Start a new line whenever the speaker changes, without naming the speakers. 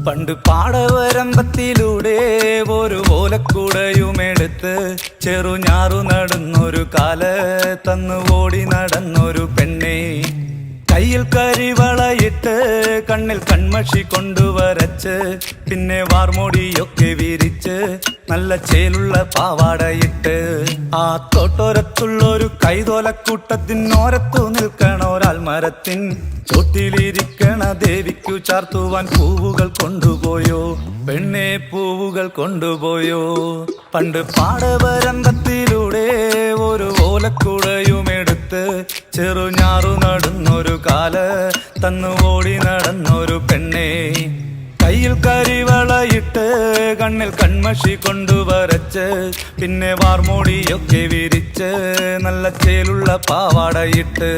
പണ്ട് പാടവരമ്പത്തിലൂടെ ഒരു ഓലക്കുടയുമെടുത്ത് ചെറുഞാറു നടന്നൊരു കാല തന്നു ഓടി നടന്നൊരു പെണ്ണെ. കയ്യിൽ കരിവളയിട്ട് കണ്ണിൽ കൺമഷി കൊണ്ടുവരച്ച് പിന്നെ വാർമോടിയൊക്കെ വിരിച്ച് നല്ല ചേലുള്ള പാവാടയിട്ട് ആ തോട്ടോരത്തുള്ളൊരു കൈതോലക്കൂട്ടത്തിനോരത്തു നിൽക്കണൊരാൾ മരത്തിൻ ചോട്ടിലിരിക്കണ ദേവിക്കു ചാർത്തുവാൻ പൂവുകൾ കൊണ്ടുപോയോ പെണ്ണെ, പൂവുകൾ കൊണ്ടുപോയോ. പണ്ട് പാടവരമ്പത്തിലൂടെ ഒരു ഓലക്കുടയുമെടുത്ത് ചെറുഞാറു നടന്നൊരു കാല തന്നു ഓടി നടന്നൊരു പെണ്ണെ. കയ്യിൽ കരിവളയിട്ട് കണ്ണിൽ കൺമഷി കൊണ്ടുവരച്ച് പിന്നെ വാർമോടിയൊക്കെ വിരിച്ച് നല്ല ചേലുള്ള പാവാടയിട്ട്